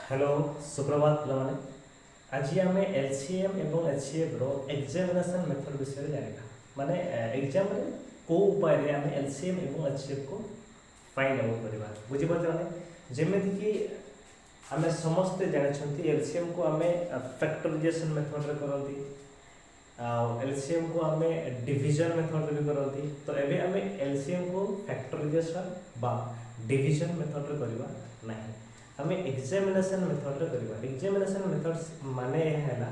Hello सुप्रभात पिलाने आज आम एलसीएम एवं एचसीएफ रो एग्जामिनेशन मेथड विषय जाना माने एग्जाम रे को उपाय रे आम एलसीएम एवं एचसीएफ को फाइंड आउट करबा बुझि पाछने जेमेति कि आम समस्ते जानछंती एलसीएम को आम फैक्टराइजेशन मेथड रे करंती एलसीएम को आम डिवीजन मेथड रे भी करंती तो एबे आम एलसीएम को फैक्टराइजेशन बा डिवीजन मेथड रे करबा नहीं आम एग्जामिनेशन मेथड रे करबा एग्जामिनेशन मेथड माने हैला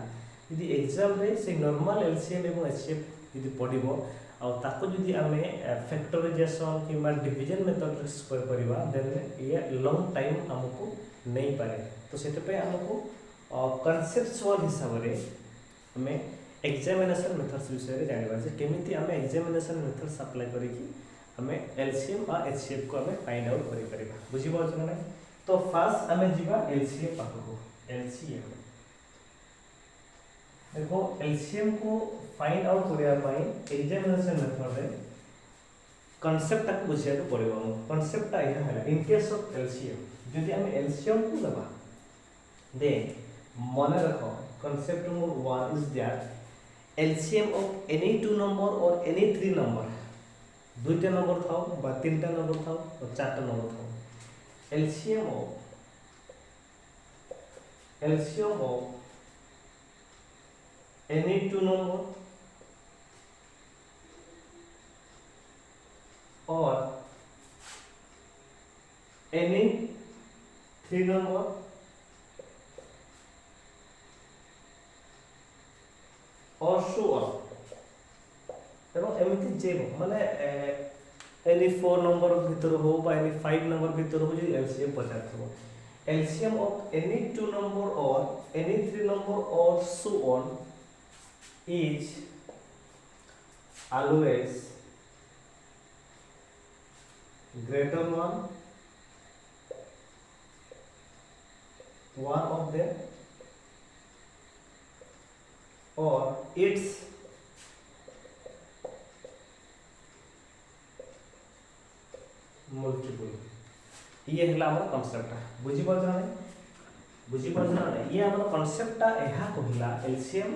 यदि एग्जाम रे से नॉर्मल एलसीएम एवं एचसीएफ यदि पढिबो आ ताको यदि आम फैक्टराइजेशन किबा डिवीजन मेथड रे करबा देन ये लॉन्ग टाइम हमको नहीं पारे तो सेते पे हमको कॉन्सेप्चुअल हिसाब रे हमें एग्जामिनेशन मेथड्स विषय रे जानिबा जे केमिति आम एग्जामिनेशन मेथड्स अप्लाई करिकि हमें एलसीएम आ एचसीएफ को हमें फाइंड आउट करि परिबा बुझि पाछ ना तो फर्स्ट आम जीवा एलसीएम पाखको एलसीएम देखो एलसीएम को फाइंड आउट करिया पई एग्जामिनेशन मेथड रे कांसेप्ट तक बुझिया को पड़िबो कांसेप्ट ता यह है इन केस ऑफ एलसीएम यदि हम एलसीएम को लेबा देन मन रखो concept number 1 is that LCM of any two number और एनी थ्री नंबर दुईटा नंबर थाओ बा तीनटा नंबर थाओ और चारटा number Thao LCM of any two number or any three number or so on एवं एमती जे माने एनी 4 नंबर भीतर हो बा एनी 5 नंबर भीतर हो जे एलसीएम पचार थो एलसीएम ऑफ एनी 2 नंबर और एनी 3 नंबर और so on is always greater one of them or its multiple ये हला हमर कांसेप्ट बुझि पछना ये हमर कांसेप्ट एहा कहला एलसीएम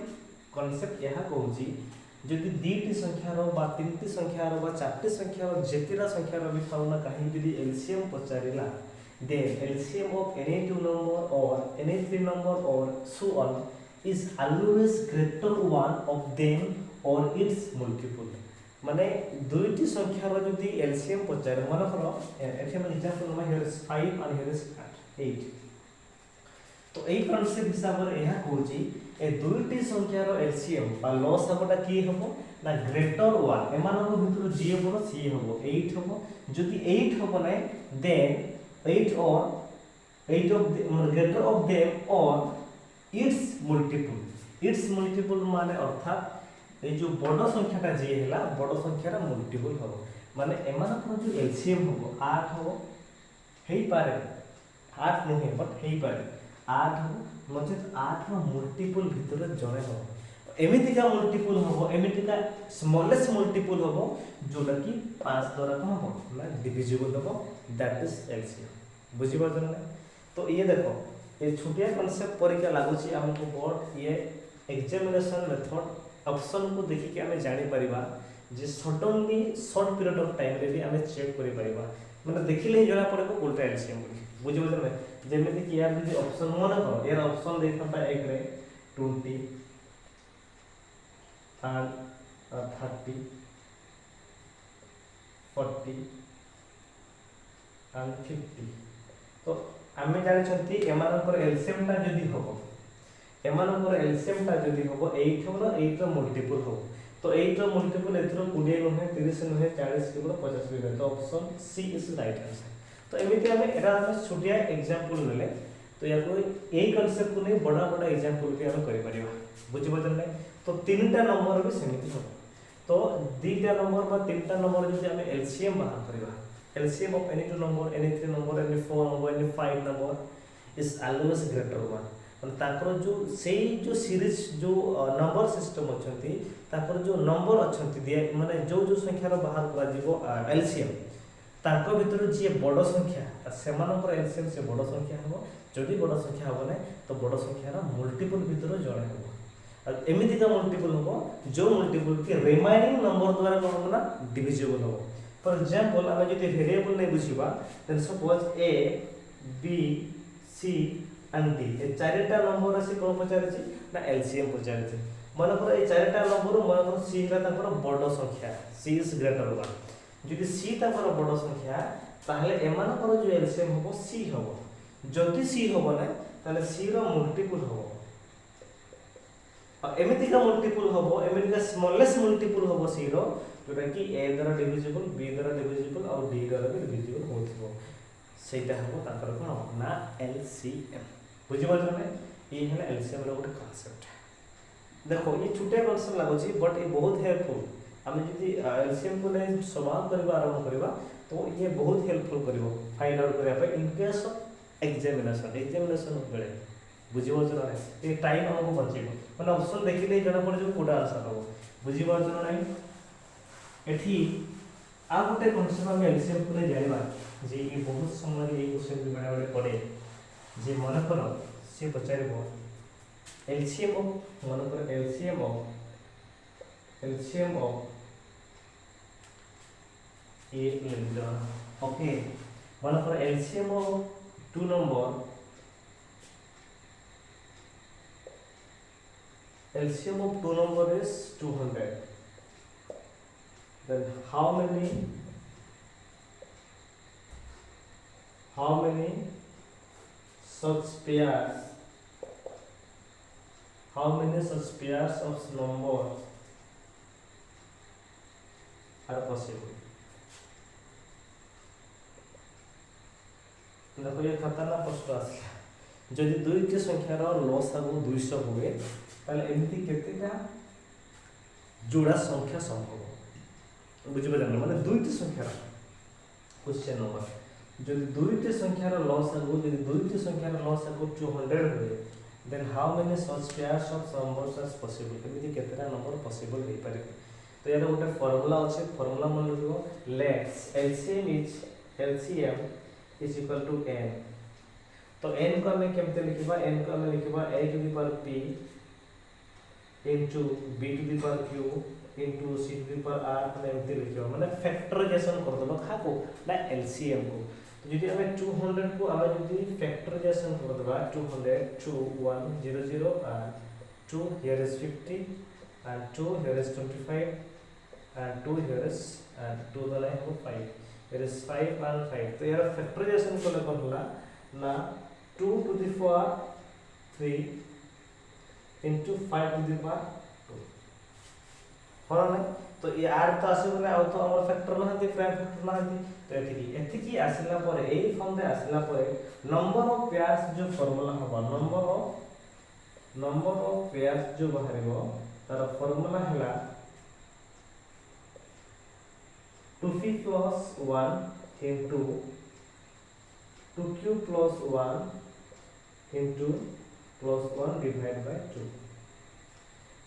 कांसेप्ट एहा कहूची जदि दीटी संख्या रो बा तीनटी संख्या रो बा चारटी संख्या रो जेतिरा संख्या रो भी थाउ ना कहीं जदि एलसीएम पचारिला then LCM of any two number और एनी थ्री नंबर और so on is always greater one of them और इट्स मल्टीपल माने दुईटी संख्या रो जदि एलसीएम पचारे मन करो एथे हम एग्जांपल नमा here is 5 and here is 8 तो एई कांसेप्ट हिसाब रे एहा कहूची ए दुईटी संख्या रो एलसीएम बा लॉस हबटा की हबो ना ग्रेटर वन एमान को भितर जे बरो सी हबो 8 हबो जदि 8 हबो नै then 8 of greater of them और इट्स मल्टीपल माने अर्थात ए जो बड़ संख्याटा जे हैला बड़ संख्यारा मल्टीपल हो माने एमान को जो एलसीएम हो 8 हो हेई पारे 8 नहीं बट हेई पारे 8 हो मतलब 8 रो मल्टीपल भीतर जणे हो एमितिका मल्टीपल हो एमितिका स्मॉलेस्ट मल्टीपल हो जोला कि 5 द्वारा कोन हो ना डिविजिबल हो दैट इज एलसीएम बुझि पाछन ना तो ये देखो ये छोटिया कांसेप्ट परीक्षा लागु छी हमको बोर्ड ये एग्जामिनेशन मेथड ऑप्शन को देखि के हमें जानि परिबा जे suddenly short period of time रे भी हमें चेक करि परिबा माने देखिले ही जणा पड़े को उल्टा एलसीएम बुझि बुझले जेमे कि यार यदि ऑप्शन मन करो यार ऑप्शन देखता एक रे 20 and 30 40 and 50 तो हमें जानि छथि एमानकर एलसीएम ता जदी होबो एमानकर एलसीएम ता जदी होबो 8 होबो 8 रो मल्टीपल हो तो 8 रो मल्टीपल एथरो 20 नहे 30 नहे 40 केवल 50 भी तो option C is right answer तो एमिति हमें एरा हम छोटिया एग्जांपल लेले तो या कोई एई कांसेप्ट को नहीं बड़ा बड़ा एग्जांपल भी हम करि परिबा बुझि बदल नै तो तीनटा नंबर भी समिति हो तो दीटा नंबर बा तीनटा नंबर जदि हम एलसीएम बाहर करबा LCM of any two number any three number any four number any five number is always greater one ताकर जो सेई जो सीरीज जो नंबर सिस्टम अछंती ताकर जो नंबर अछंती दिया माने जो संख्या रो बाहर करा जीवो एलसीएम तांको भितर जी बड़ संख्या सेमानकर एलसीएम से बड़ संख्या हम जदि बड़ संख्या हम ना तो बड़ संख्यार मल्टीपल भितर जड़े हम एमती का मल्टीपल हम जो मल्टीपल के रिमाइनिंग नंबर द्वारा कौन हम ना डिविजिबल हम फॉर एग्जांपल आम जो वेरिएबल नहीं बुझा then suppose A B C and D ए चारिटा नंबर से कौन पचारे ना एलसीएम पचारे मनकर ये चारिटा नंबर मनकर सी है बड़ संख्या सी इज ग्रेटर वन जदि सी ताकर बड़ संख्या ताहले एमानकर जो एलसीएम हम सी हम जदि सी हम ना ताहले सी रो मल्टीपल हम एमती का मल्टीपल हम एमती का स्मॉलेस्ट मल्टीपल हम सी रो जोटा कि ए द्वारा डिविजिबल बी द्वारा डिविजिबल और डी द्वारा भी डिविजिबल होथिबो सेटा हम ताकर कोन ना एलसीएम बुझि पाछ ना ये है एलसीएम रो ଗୋଟେ कांसेप्ट देखो ये छोटे कॉन्सेप्ट लागुची बट ये बहुत हेल्पफुल आम जब एलसीएम को नहीं सॉल्व करबा आरंभ करबा तो ये बहुत हेल्पफुल करिवो फाइंड आउट करबा इन केस ऑफ एग्जामिनेशन बेले बुझिबो जरा ये टाइम हमको बचेबो माने ऑप्शन देखिले जणा पड़ जो कोडा आंसर हो बुझिबो जरा नहीं एठी आ गोटे कॉन्सेप्ट हम एलसीएम को नहीं जानिबा जे ये बहुत समय ये क्वेश्चन भी बड़ा बड़े पड़े जे मन करो से पचारिबो एलसीएम ऑफ मन करो एलसीएम ऑफ ए ओके मन करो LCM of two number LCM of two number is 200. Then how many such pairs of numbers are possible? देखो ये खतरनाक प्रश्न आसला जदि दुईटी संख्यार लसागु 200 हुए ताले एमती केतेटा जोड़ा संख्या संभव बुझिबा जान माने दुईटी संख्यार क्वेश्चन नंबर जदि दुईटी संख्यार लसागु 200 हुए then how many such pairs of numbers are possible एमती केतेटा नंबर पॉसिबल हे पारे तो यार गोटे फार्मूला अछि फार्मूला मन लिखो let's LCM is equal to n तो n को हमें केमते लिखिबा n को हमें लिखिबा a to the power p into b to the power q into c to the power r हमें एमते लिखिबा माने फैक्टराइजेशन कर दबा खाको ना LCM को तो यदि हमें 200 को हमें यदि फैक्टराइजेशन कर दबा 200 2 1 0 0 and 2 here is 50 and 2 here is 25 and 2 here is and 2 the line of 5 here is 5 and 5 तो यार फैक्टराइजेशन को लेकर होला ना 2 to the power 3 into 5 to the power 2 होला ना तो ये r तो आसे बोले आउ तो हमर फैक्टर नहती प्राइम फैक्टर नहती तो एथिकी आसिला परे एई फॉर्म रे आसिला परे नंबर ऑफ पेयर्स जो फार्मूला हबा नंबर ऑफ पेयर्स जो बाहरिबो तार फार्मूला हला 2p plus 1 into 2q plus 1 into plus 1 divided by 2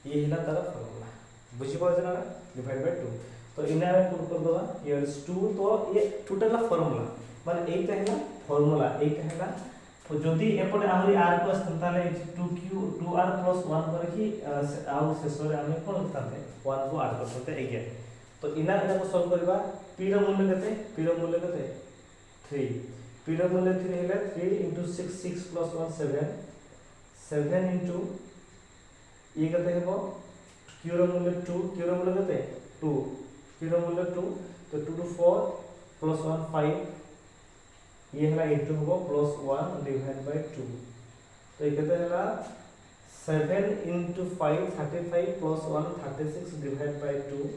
ये हिला तारा फार्मूला बुझी पाछ ना डिवाइड बाय 2 तो इना में पुट कर दवा ये 2 तो ये टोटल फार्मूला माने एटा हैला फार्मूला एटा हैला तो जदी एपटे हमरी r को स्थानताले 2r plus 1 करकी आउ शेषरे हम कोन करते 1 को ऐड करते अगेन तो इना को सॉल्व करबा p रो मूल्य केते 3 p रो मूल्य 3 हेले 3 into 6 6 plus 1 7 into ये केते हेबो q रो मूल्य 2 q रो मूल्य केते 2 q रो मूल्य 2 तो 2 to 4 plus 1 5 ये हला into होबो plus 1 divided by 2 तो ये केते हला 7 into 5 35 plus 1 36 divided by 2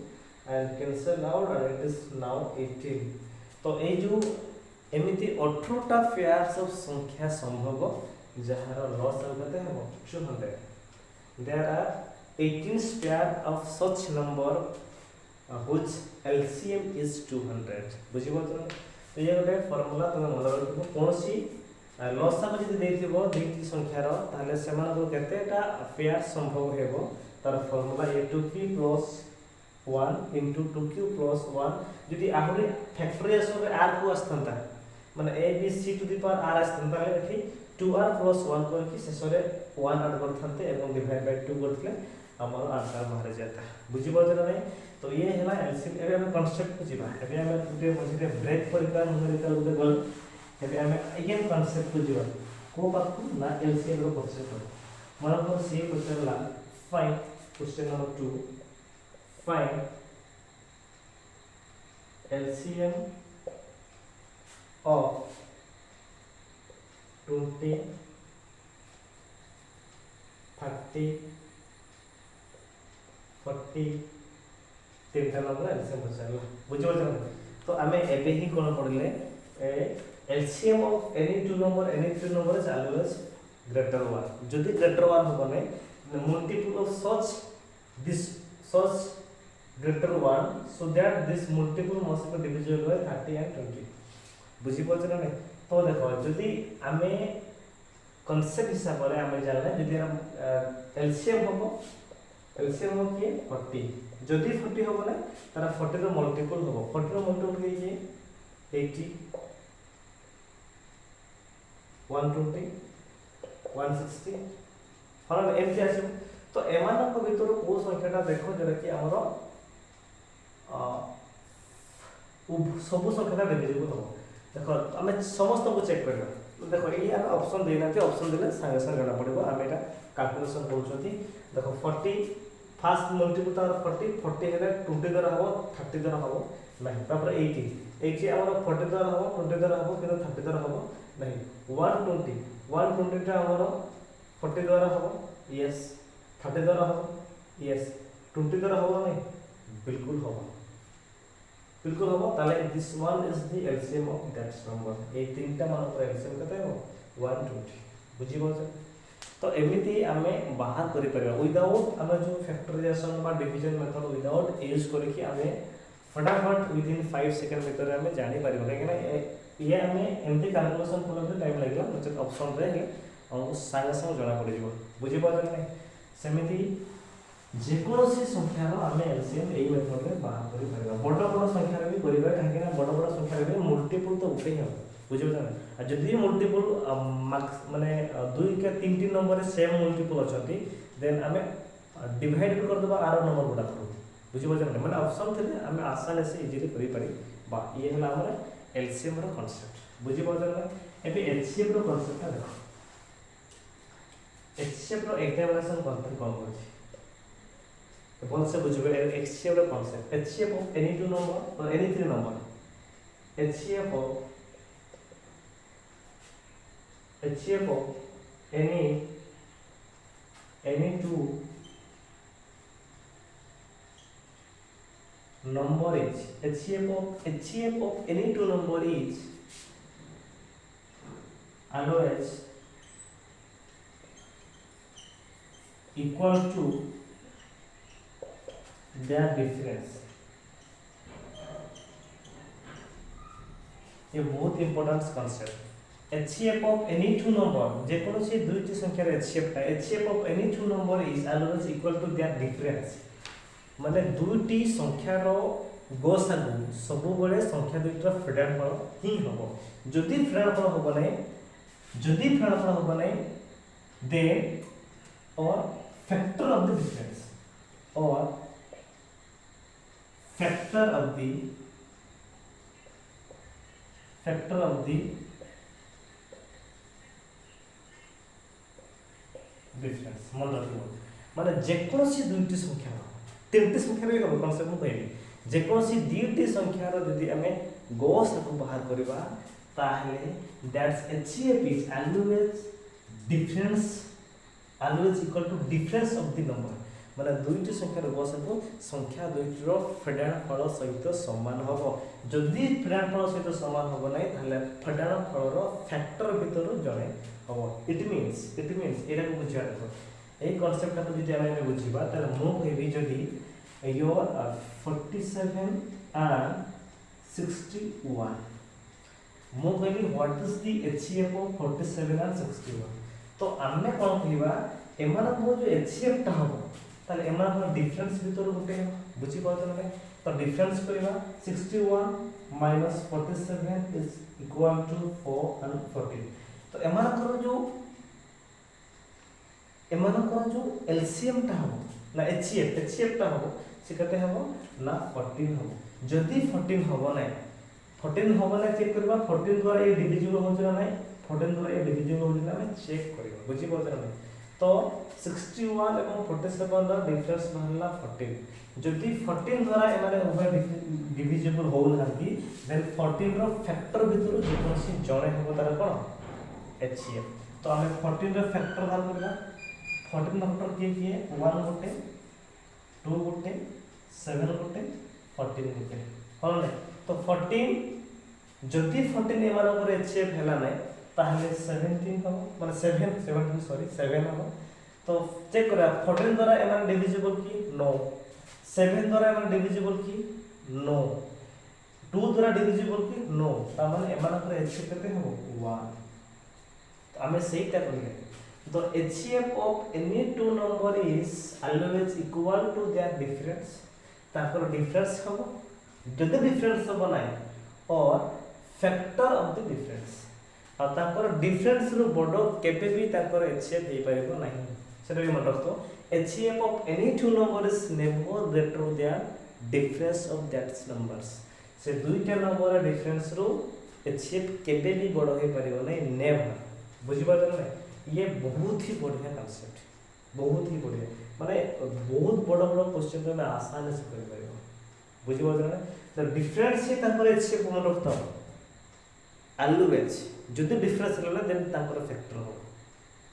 and cancel out and it is now 18 तो ए जो एमिति 18 टा पेयर्स ऑफ संख्या संभव जहार लॉस होते हैं 200 there are 18 pair of such number which LCM is 200 बुझी बात ना तो ये गोटे फार्मूला तुम मन रखिबो कोनसी लॉस हम जदी देथिबो दुईटी संख्या रो ताले सेमान को केतेटा पेयर संभव हेबो तार formula a2p plus 1 into 2q plus 1 যদি আহরি ফ্যাক্টরিয়েশন রে r को আসতন্তা মানে a b c to the power r আসতন্তা তাহলে এটি 2r plus 1 করকি শেষরে 1 আড করথান্তে এবং ডিভাইড বাই 2 করলে আমার आंसर বাহির যাতা বুঝি পাছ না নাই তো ये हैला एलसीएम एबे हम कांसेप्ट को जीवा एबे हम गुटे मझिरे ब्रेक परिकार न्यूमेरिकल गुटे गल एबे हम अगेन कांसेप्ट को जीवा को बाकू ना एलसीएम रो कांसेप्ट मन को सी क्वेश्चन ला find question number 2 find LCM of 20 30 40 तीनटा नंबर एलसीएम पचारला बुझि पाछन तो आमे एबे ही कोन पढले LCM of any two number any three number is always greater 1 जदि ग्रेटर 1 होबने multiple of such greater 1 so that this multiple must be divisible by 30 and 20 बुझि पाछन नै तो देखो जदि आमे कांसेप्ट हिसाब रे आमे जानले जदि हम एलसीएम होबो एलसीएम हो के 40 जदि 40 होबो ना तारा 40 रो मल्टीपल होबो 40 रो मल्टीपल के 80 120 160 फरन एमती आसे तो एमान को भीतर को संख्याटा देखो जरा कि हमरो सब संख्याटा डिविजिबल हो देखो हमें समस्त को चेक करबा देखो ये ऑप्शन देना थे ऑप्शन देले संगे संगे जणा पड़िबो हम एटा कैलकुलेशन करूछथि देखो 40 फास्ट मल्टीपल तार 40 40 हेले 20 द्वारा हो 30 द्वारा हो नहीं तापर 80 80 हमरो 40 द्वारा हो 20 द्वारा हो किंतु 30 द्वारा हो नहीं 120 टा हमरो 40 द्वारा हो यस 30 द्वारा हो यस 20 द्वारा हो नहीं बिल्कुल हो ताले this one is the LCM of that number A तीनटा मान पर एलसीएम कते हो 120 बुझि बोल तो एमिति हमें बाहर करि परबा विदाउट हम जो फैक्टराइजेशन बा डिवीजन मेथड विदाउट यूज करके हमें फटाफट विद इन 5 सेकंड भीतर हमें जानि परबा कि ये हमें एमती कैलकुलेशन करते टाइम लागला मतलब ऑप्शन रे हमको संगे संग जणा पड़ जिवो बुझि पाछ नै सेमिति जे कोनोसी संख्या रो हमें एलसीएम एई मेथड रे बाहर करि परबा बड़ संख्या रे भी करबा काहे कि बड़ संख्या रे मल्टीपल तो उठे हम बुझि पाछ नै आ जदी मल्टीपल माने 2 के 3 टी नंबर रे सेम मल्टीपल अछती देन हमें डिवाइड कर देबा आरो नंबर गुडा करू बुझि पाछ नै माने ऑप्शन थले हमें आसानी से इजीली करि पारि बा ये हला हमर एलसीएम रो कांसेप्ट बुझि पाछ नै एबे एलसीएम रो कांसेप्ट देखो एचसीएफ रो एग्जामिनेशन कॉन्सेप्ट कोन होछि बोल से बुझबे एचसीएफ रो concept HCF of any two number और any three number HCF of any two number is HCF of any two number is always equal to their difference ये बहुत important concept HCF of any two number जे कोनो से दुईटी संख्या रे HCF ता HCF of any two number is always equal to their difference माने दुईटी संख्या रो गोसागु सब बेले संख्या दुईटा फेडाफल ही हबो जदी फेडाफल हबो नै देन और factor of the difference or factor of the difference मन रखिबो माने जेकोसी दुईटी संख्या तीनटी संख्या रे कॉन्सेप्ट मु कहबी जेकोसी दुईटी संख्या रो जदी हमें गोस को बाहर करबा ताहले that's HCF is always equal to difference of the number माने दुईटी संख्या रो गोस को संख्या दुईटी रो फेडाफल सहित समान हबो जदी फेडाफल सहित समान हबो नै ताहले फेडाफल रो फैक्टर भीतर जणे हबो इट मींस एरा को बुझिया देखो ए कांसेप्ट को जदी हमें बुझिबा ताले मो कहबी जदी योर 47 and 61 मो कहबी what is the HCF of 47 and 61 तो हमने कोन कहबा एमान को जो HCF ता हबो ताले एमान को डिफरेंस भीतर गुटे बुझी पाउछ ना तो डिफरेंस करबा 61 minus 47 is equal to 4 and 14 तो एमानकर जो एलसीएम टा हो ना एचसीएफ टा हो से कते हो ना 14 हो जदि 14 हो ना 14 हो ना चेक करबा 14 द्वारा ये डिविजिबल हो ना 14 द्वारा ये डिविजिबल हो ना चेक करबा बुझी पाउछ ना तो 61 एवं 47 रा डिफरेंस बाहरला 14 जदि 14 द्वारा एमाने उभय डिविजिबल हो नांती देन 14 रो फैक्टर भितर जे कोनसी जणे हो तार कोन एचसीएफ तो हमें 14 रो फैक्टर बाहर करबा 14 फैक्टर किए 1 गोटे 2 गोटे 7 गोटे 14 गोटे हो नै तो 14 जदि 14 एमानकर एचसीएफ हैला नै ताहले 17 हो माने 7 हो तो चेक करा 14 द्वारा एमान डिविजिबल की नो 7 द्वारा एमान डिविजिबल की नो 2 द्वारा डिविजिबल की नो ता माने एमानकर एचसीएफ केते हो 1 तो हमें सेटा करिए the HCF of any two number is always equal to their difference Takar difference हम जदि difference हम बनाए और factor of the difference और ताकर difference रो बड़ो केबे भी ताकर HCF हे परिबो नहीं सेटा भी मन रखतो HCF of any two number is never greater than difference of that numbers से दुईटा नंबर difference रो HCF केबे भी बड़ो हे परिबो नहीं नेवर बुझि पाछन नै ये बहुत ही बढ़िया कांसेप्ट बहुत ही बढ़िया माने बहुत बड़ा बड़ा क्वेश्चन तो मैं आसानी से कर पाइबो बुझि पाछन नै तो डिफरेंस से तापर एचसीएफ मन रखतो अलवेज जदि डिफरेंस रहले देन तापर फैक्टर हो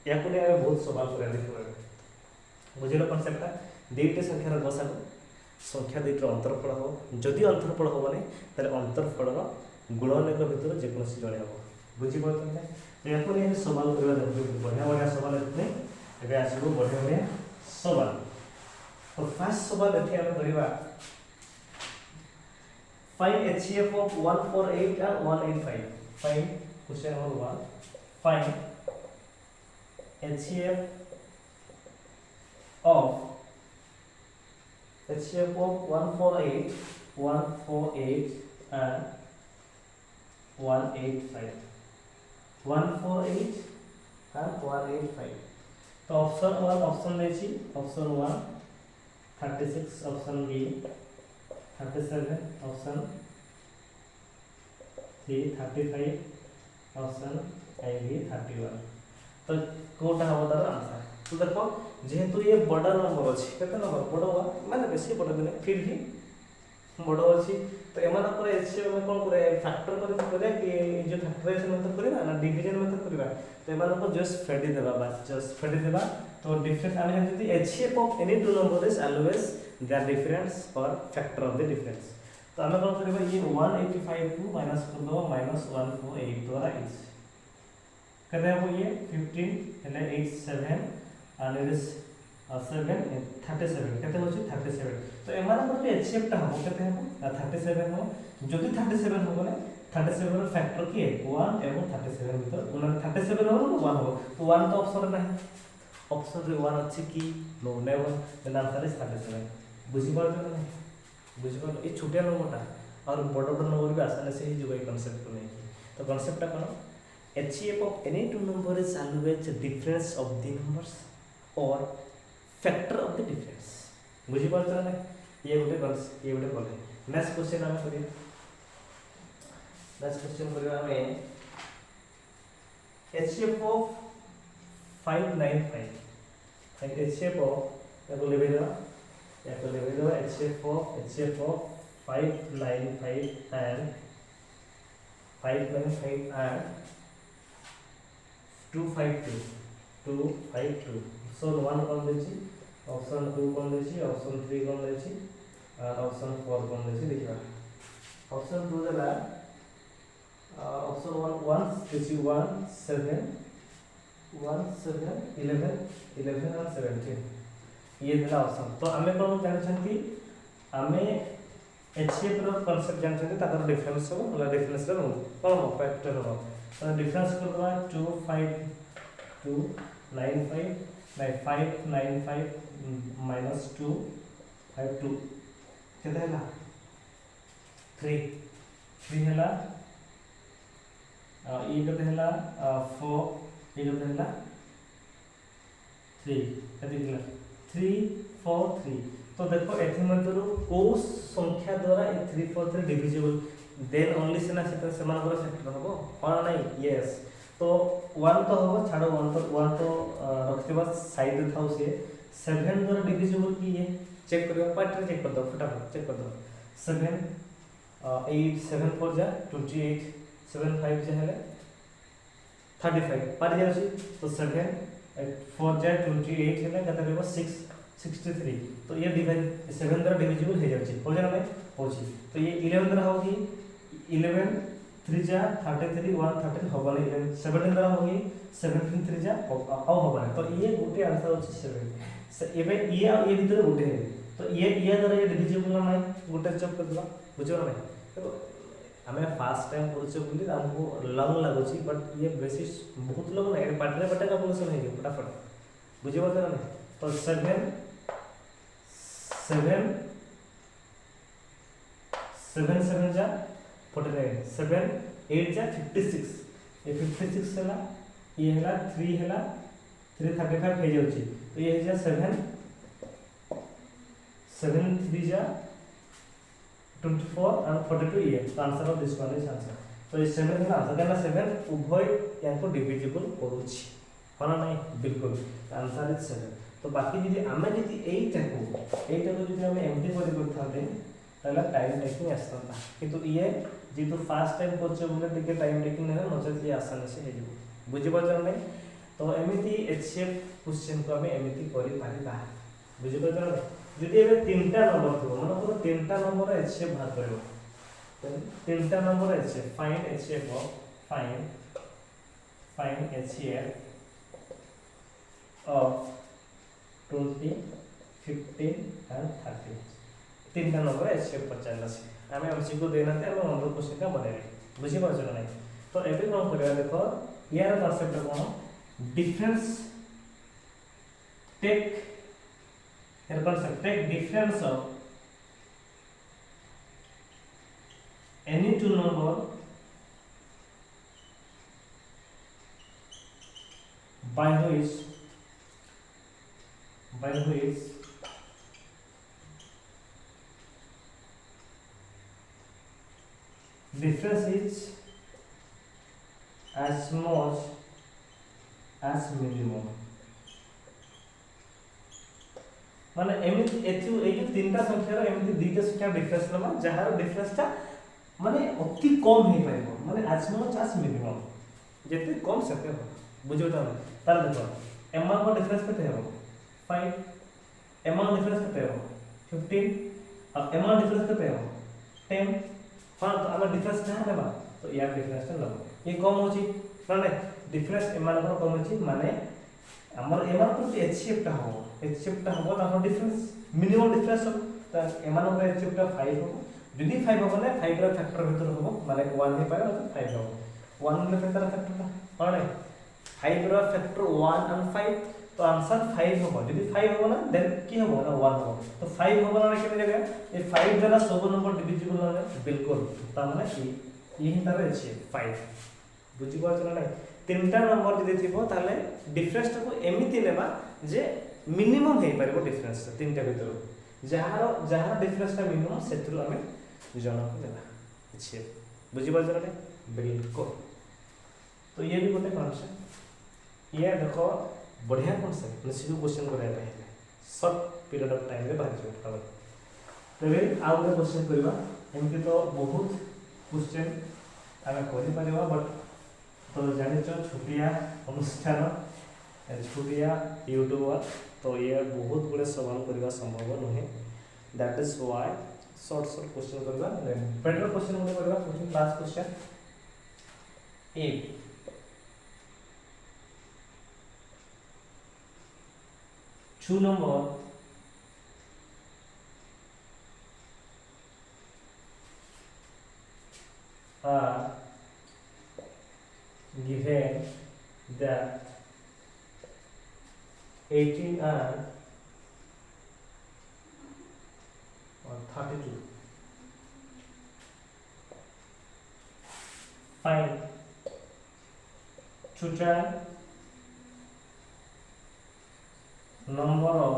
या कोने आमे बहुत सवाल करे देखो बुझिलो कांसेप्टटा दुईटा संख्या रो गसागु संख्या दुईटा अंतरफल हो जदि अंतरफल हो माने ताले अंतरफल रो गुणनक भितर जे कोनसी जणे हो बुझि पाछन नै या कोने सवाल करबा देखो बढ़िया बढ़िया सवाल इतने एबे आसीबो बढ़िया बढ़िया सवाल तो फर्स्ट सवाल एठी हम करबा find HCF of 148 and 185 find question number 1 find HCF of 148 and 185 148 and 185 तो ऑप्शन 1 ऑप्शन लेछि option 1 36 option B 37 option 3 35 option A B 31 तो कोटा हो तार आंसर तो देखो जेहेतु ये बड़ा नंबर अछि केते नंबर बड़ा माने बेसी बड़ा नहीं फिर भी बड़ा अछि तो एमाना पर एचसीएफ में कोन करे फैक्टर करे कि जो फैक्टराइजेशन मेथड करबा ना डिवीजन मेथड करबा तो एमाना को जस्ट फेडी देबा बस जस्ट फेडी देबा तो डिफरेंस आने जदी HCF of any two number is always their difference और फैक्टर ऑफ द डिफरेंस तो हम कोन करबा ये 185 को माइनस कर दो -148 द्वारा इज कते हो ये 15 એટલે 87 and it is 7 37 केते होची 37 तो एमाना पर जो एचसीएफ टा हो केते हो 37 हो जदी 37 हो गले 37 रो फैक्टर की 1 एवं 37 भीतर उना 37 हो तो 1 हो तो 1 तो ऑप्शन नहीं ऑप्शन रे 1 अछि की no never then answer is 37 बुझि पारछो ना बुझि पार ए छोटे नंबरटा और बड़ बड़ नंबर भी आसानी से ही जुगाई कांसेप्ट को नहीं तो कांसेप्ट टा कोन HCF of any two number is always difference of the numbers और फैक्टर ऑफ द डिफरेंस बुझी पारछो ना ये गोटे बोले नेक्स्ट क्वेश्चन हम करिए नेक्स्ट क्वेश्चन करिया हमें HCF of 595 find HCF of या लेबे दो एचसीएफ ऑफ 595 एंड 252 ऑप्शन 1 कौन देछि ऑप्शन 2 कौन देछि ऑप्शन 3 कौन देछि और ऑप्शन 4 कौन देछि देखिबा ऑप्शन 2 देला ऑप्शन 1 देछि 1 7 11 और 17 ये देला ऑप्शन तो हमें कोन जानि छथि हमें एचसीएफ रो कांसेप्ट जानि छथि ताकर डिफरेंस हो मतलब डिफरेंस रो कोन फैक्टर हो तो डिफरेंस करबा 595 minus 252 केते हला 3 3 हला ये केते हला 4 ये केते हला 3 केते हला 3 4 3 तो देखो एथि मध्यरु को संख्या द्वारा ए 3 4 3 डिविजिबल देन ओनली सेना से मानकर फैक्टर हबो और नहीं यस तो 1 तो हबो छाड़ो 1 तो रखथिबा साइड रे थाउ से 7 द्वारा डिविजिबल की ये चेक करियो पार्ट रे चेक कर दो फटाफट चेक कर दो 7 8 7 4 जा 28 7 5 जा है 35 पार जाउची तो 7 4 जा 28 है कते लेबो 6 63 तो ये डिवाइड 7 द्वारा डिविजिबल हो जाउची हो जाना में होची तो ये 11 द्वारा होगी 11 3 जा 33 1 13 होबा नहीं 17 द्वारा होगी 17 3 जा आउ होबा तो ये गोटे आंसर होची 7 एबे ये आ ये भीतर गोटे है तो ये द्वारा ये डिविजिबल ना नहीं गोटे चेक कर दवा बुझो ना तो हमें फर्स्ट टाइम पढ़छे बोली हमको लंग लागोची बट ये बेसिस बहुत लोग ना पाटरे बटा का पोजीशन है फटाफट बुझे बात ना तो 7 7 जा 49 7 8 जा 56 ये 56 हला ये हला 3 हला 3 35 हो जाउची तो ये जा 7 3 जा 24 and 42 ये तो answer of this one is answer तो इस 7 का आंसर करना 7 उभय याको डिविजिबल करूची होना नहीं बिल्कुल आंसर इज 7 तो बाकी यदि हमें यदि 8 को यदि हमें एमटी कर करथाते ताला टाइम टेकिंग आसता किंतु ये जे तो फास्ट टाइम करछे बोले टिके टाइम टेकिंग नै नचेत ये आसान से हे जबो बुझि पाछन नै तो एमिति एचसीएफ क्वेश्चन को हमें एमिति करि पारिबा बुझि पाछन যদি এবে তিনটা নম্বর থাকো মানে পুরো তিনটা নম্বর এচএফ ভাগ করব তিনটা number HCF find HCF of find HCF of 20 15 and 30 তিনটা নম্বর এচএফ পচারলা আছে আমি এমসিকিউ দেনাতে আমি অন্য কোশ্চেনটা বনাইলি বুঝি পারছ না তো এবে কোন করিবা দেখো ইয়ার কনসেপ্ট কোন difference take here concept take difference of any two number by which difference is as much as minimum माने एमिति एथु ए जो तीनटा संख्या रो एमिति दुईटा संख्या डिफरेंस लमा जहार डिफरेंसटा माने अति कम हे पाइबो माने as much as minimum जेते कम सके हो बुझो त तार देखो एमा को डिफरेंस कते हो 5 एमा डिफरेंस कते हो 15 अब एमा डिफरेंस कते हो 10 हां तो हम डिफरेंस ना लेबा तो यार डिफरेंस लो ये कम होची माने डिफरेंस एमा को कम होची माने हमर एमा को एचसीएफ टा हो एचसीएफ टा हो ना डिफरेंस मिनिमम डिफरेंस हो त एमा को एचसीएफ टा 5 हो यदि 5 हो ना 5 रा फैक्टर भीतर हो माने 1 हे पाए तो 5 हो 1 रा फैक्टर माने 5 रा फैक्टर 1 and 5 तो आंसर 5 हो यदि 5 हो ना देन की हो ना 1 हो तो 5 हो ना केने जगह ये 5 द्वारा सब नंबर डिविजिबल है बिल्कुल त माने यही तार अछि 5 बुझि पाछ ना नहीं तीनटा नंबर जदि थिबो ताले डिफरेंस को एमिति लेबा जे मिनिमम हे परबो डिफरेंस तीनटा भीतर जहार डिफरेंस ता मिनिमम सेतरु हमें जणा को देबा अछि बुझि पाछ ना बिल्कुल तो ये भी गोटे कॉन्सेप्ट ये देखो बढ़िया कॉन्सेप्ट निश्चित क्वेश्चन कराया पहले शॉर्ट पीरियड ऑफ टाइम रे बाहर जाउ तबे आ गोटे क्वेश्चन करबा एमके तो बहुत क्वेश्चन आमे करि परिबा बट तो जाने छुटिया अनुष्ठान छुटिया यूट्यूबर तो ये बहुत गुड़े सवाल करवा संभव नुहे that is why short question करवा बेटर क्वेश्चन मोड करवा question last question 8 2 number are given that 18 and 32 find total number of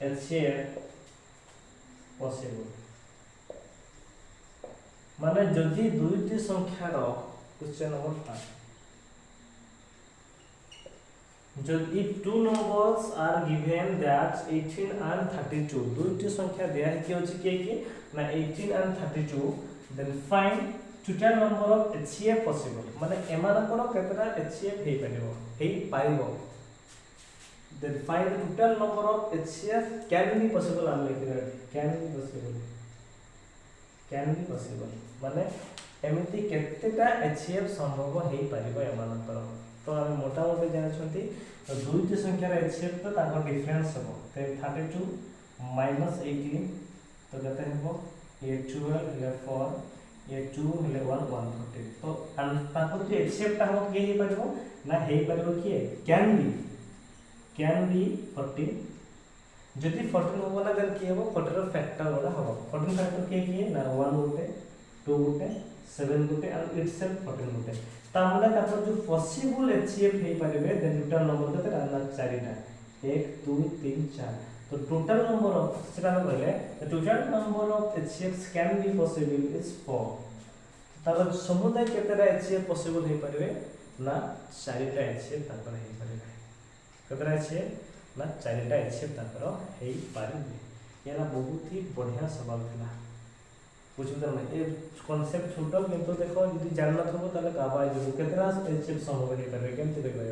HCF possible माने जदि दुईटी संख्यार question number 5 if two numbers are given that 18 and 32 दुईटी संख्या दिया है कि होची के ना 18 and 32 then find total number of HCF possible माने एमानकर केतरा HCF hey पाइबो then find the total number of HCF can be possible am can be possible माने एमिति केतेटा HCF संभव हे पारिबो एमानकर तो हम मोटा मोटे जान छथि तो दुईटी संख्यार HCF तो ताको डिफरेंस हो 32 minus 18 तो केते हेबो ये 12 ले 4 ये 2 ले 1 140 तो ताको जे HCF ता हम के हे पारिबो ना हे पारिबो कि can be 14 जदि 14 होबो ना देन कि हेबो 14 रो फैक्टर वाला होबो 14 फैक्टर के ना 1 गोटे 2 गोटे 7 गोटे और इटसेल्फ 14 गोटे तामले तापर जो पॉसिबल HCF हे परिबे देन टोटल नंबर केते ना 4टा 1 2 3 4 तो टोटल नंबर ऑफ सेटा कहले the total number of HCFs can be possible is 4 तापर समुदाय केतेटा HCF पॉसिबल हे परिबे ना 4टा HCF तापर हे परिबे केतेटा HCF ना 4टा HCF तापर हे परिबे एना बहुत ही बढ़िया सवाल थिला बुझिबो ना ए कांसेप्ट छोटो किंतु देखो यदि जानना थबो ताले काबा जो केतरा HCF संभव हे परबे केमति देखबा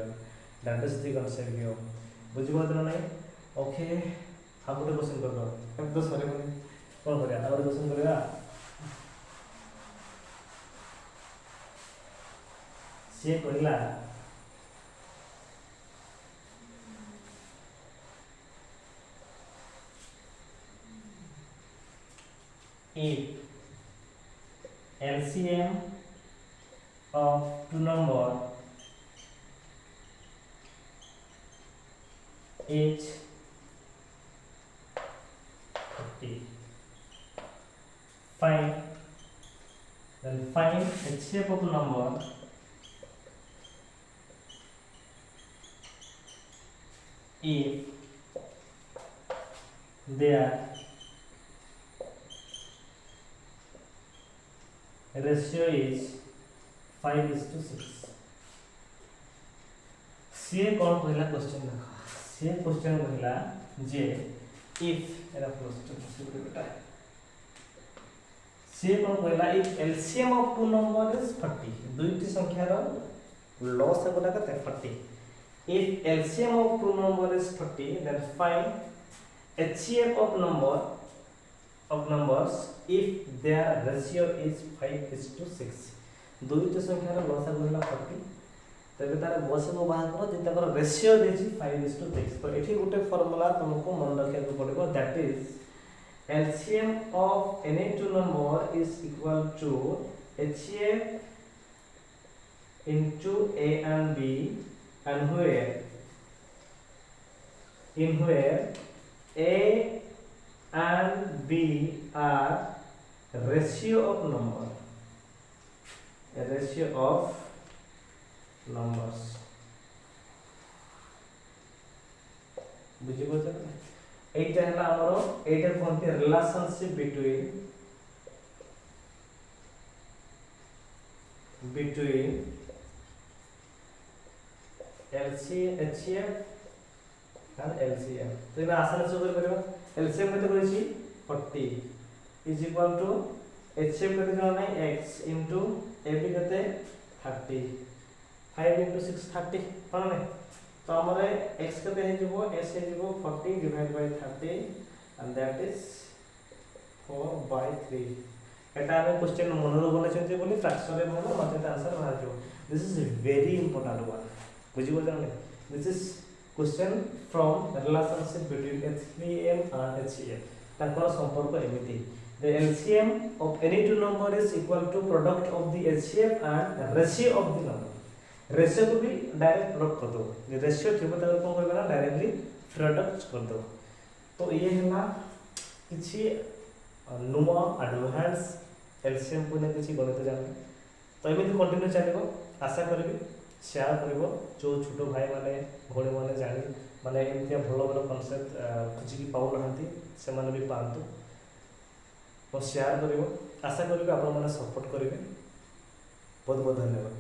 दैट इज द कांसेप्ट हियो बुझिबो ना नहीं ओके हम गोटे क्वेश्चन करबो हम तो सरे कोन करिया और क्वेश्चन करिया से कहला if LCM of two number is 50 find HCF of number if their ratio is 5:6 से कौन कहला क्वेश्चन देखो से क्वेश्चन कहला जे if एरा क्वेश्चन से बेटा से कौन कहला if LCM of two number is 40 दुईटी संख्यार लॉस है बोला कते 40 if LCM of two number is 40 then find HCF of numbers if their ratio is 5:6 दुईटी संख्यार लॉस है बोला 40 तबे तार बसको बाहर करो जे ताकर रेशियो देछि 5:6 तो एठी गुटे फार्मूला तुमको मन रखे को पड़ेगा that is LCM of any two number is equal to HCF into A and B and where A and B are ratio of number a ratio of numbers बुझी बोझ एटा हला हमरो एटा कोनते relationship between HCF and LCM तो इना आसान से कर परबा LCM कते करछि 40 is equal to HCF कते जणा नै x into AB कते 30 5 into 6 30 कोन नै तो हमरे x कते हे जबो s हे जबो 40 divided by 30 and that is 4/3 एटा हम क्वेश्चन मनरो बने छथि बोली फ्रैक्शन रे मन मते आंसर बाहर जो this is very important one बुझी बोझ नै this is question from relationship between HCM and HCF ताकर संपर्क एमिति the LCM of any two number is equal to product of the HCF and ratio of the number ratio को भी direct product कर दो जे ratio थिबो त कोन करबा ना डायरेक्टली प्रोडक्ट कर दो तो ये हैला किसी नुआ एडवांस एलसीएम को नहीं किसी गणित जाने तो एमती कंटिन्यू चलो आशा करी सेयार कर जो छोट भाई मैंने भाई मैंने जानी माने एमती भल भल कनसेप्ट खोजिकी पाऊना से भी पातु तो सेयार कर आशा करी आप सपोर्ट करेंगे बहुत बहुत धन्यवाद।